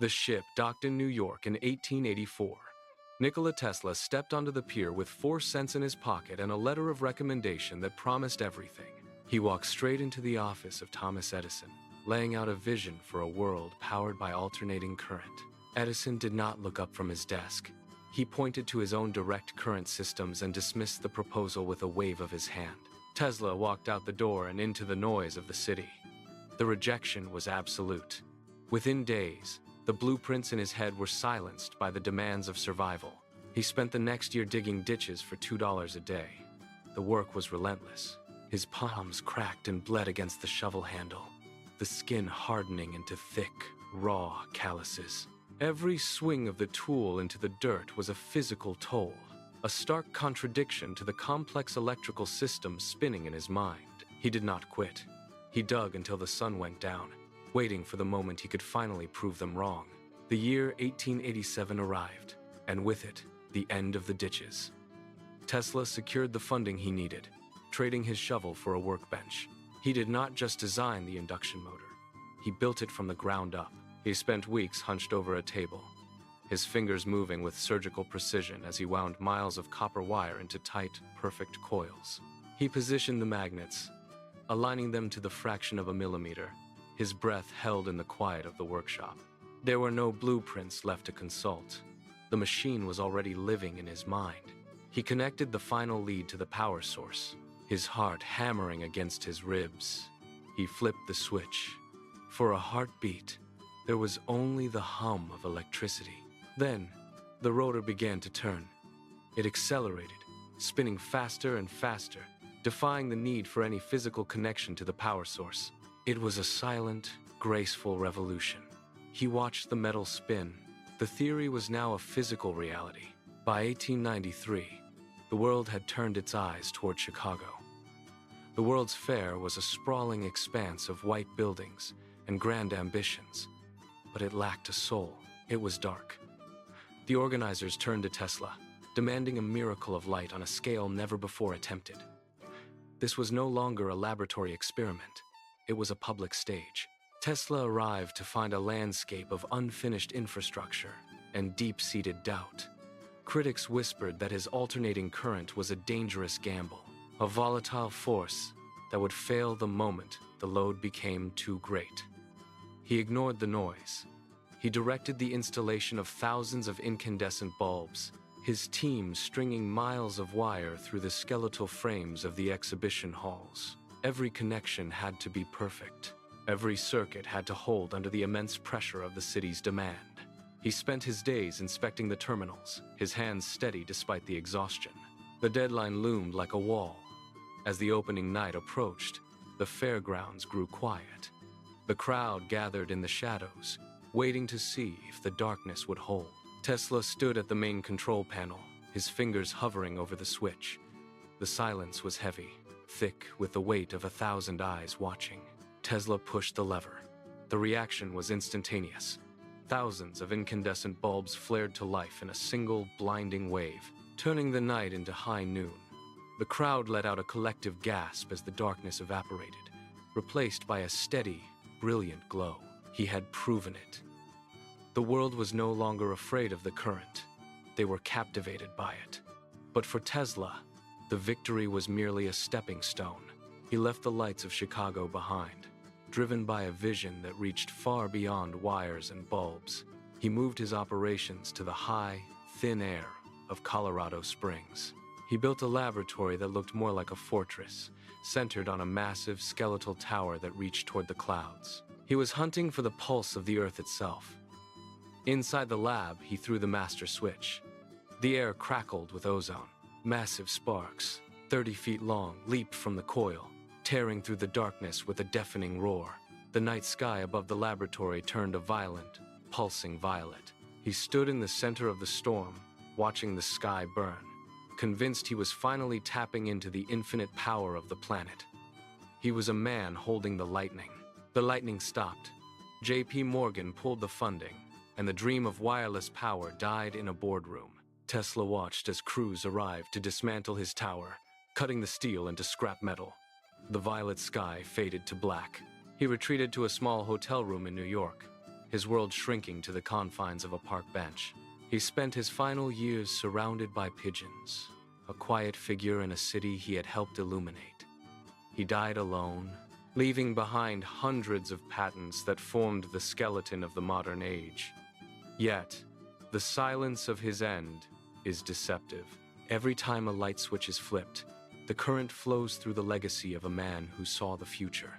The ship docked in New York in 1884. Nikola Tesla stepped onto the pier with 4 cents in his pocket and a letter of recommendation that promised everything. He walked straight into the office of Thomas Edison, laying out a vision for a world powered by alternating current. Edison did not look up from his desk. He pointed to his own direct current systems and dismissed the proposal with a wave of his hand. Tesla walked out the door and into the noise of the city. The rejection was absolute. Within days, the blueprints in his head were silenced by the demands of survival. He spent the next year digging ditches for $2 a day. The work was relentless. His palms cracked and bled against the shovel handle, the skin hardening into thick, raw calluses. Every swing of the tool into the dirt was a physical toll, a stark contradiction to the complex electrical system spinning in his mind. He did not quit. He dug until the sun went down, waiting for the moment he could finally prove them wrong. The year 1887 arrived, and with it, the end of the ditches. Tesla secured the funding he needed, trading his shovel for a workbench. He did not just design the induction motor. He built it from the ground up. He spent weeks hunched over a table, his fingers moving with surgical precision as he wound miles of copper wire into tight, perfect coils. He positioned the magnets, aligning them to the fraction of a millimeter, his breath held in the quiet of the workshop. There were no blueprints left to consult. The machine was already living in his mind. He connected the final lead to the power source, his heart hammering against his ribs. He flipped the switch. For a heartbeat, there was only the hum of electricity. Then, the rotor began to turn. It accelerated, spinning faster and faster, defying the need for any physical connection to the power source. It was a silent, graceful revolution. He watched the metal spin. The theory was now a physical reality. By 1893, the world had turned its eyes toward Chicago. The World's Fair was a sprawling expanse of white buildings and grand ambitions, but it lacked a soul. It was dark. The organizers turned to Tesla, demanding a miracle of light on a scale never before attempted. This was no longer a laboratory experiment. It was a public stage. Tesla arrived to find a landscape of unfinished infrastructure and deep-seated doubt. Critics whispered that his alternating current was a dangerous gamble, a volatile force that would fail the moment the load became too great. He ignored the noise. He directed the installation of thousands of incandescent bulbs, his team stringing miles of wire through the skeletal frames of the exhibition halls. Every connection had to be perfect. Every circuit had to hold under the immense pressure of the city's demand. He spent his days inspecting the terminals, his hands steady despite the exhaustion. The deadline loomed like a wall. As the opening night approached, the fairgrounds grew quiet. The crowd gathered in the shadows, waiting to see if the darkness would hold. Tesla stood at the main control panel, his fingers hovering over the switch. The silence was heavy, thick with the weight of 1,000 eyes watching. Tesla pushed the lever. The reaction was instantaneous. Thousands of incandescent bulbs flared to life in a single, blinding wave, turning the night into high noon. The crowd let out a collective gasp as the darkness evaporated, replaced by a steady, brilliant glow. He had proven it. The world was no longer afraid of the current. They were captivated by it. But for Tesla, the victory was merely a stepping stone. He left the lights of Chicago behind. Driven by a vision that reached far beyond wires and bulbs, he moved his operations to the high, thin air of Colorado Springs. He built a laboratory that looked more like a fortress, centered on a massive skeletal tower that reached toward the clouds. He was hunting for the pulse of the Earth itself. Inside the lab, he threw the master switch. The air crackled with ozone. Massive sparks, 30 feet long, leaped from the coil, tearing through the darkness with a deafening roar. The night sky above the laboratory turned a violent, pulsing violet. He stood in the center of the storm, watching the sky burn, convinced he was finally tapping into the infinite power of the planet. He was a man holding the lightning. The lightning stopped. J.P. Morgan pulled the funding, and the dream of wireless power died in a boardroom. Tesla watched as crews arrived to dismantle his tower, cutting the steel into scrap metal. The violet sky faded to black. He retreated to a small hotel room in New York, his world shrinking to the confines of a park bench. He spent his final years surrounded by pigeons, a quiet figure in a city he had helped illuminate. He died alone, leaving behind hundreds of patents that formed the skeleton of the modern age. Yet, the silence of his end is deceptive. Every time a light switch is flipped, the current flows through the legacy of a man who saw the future.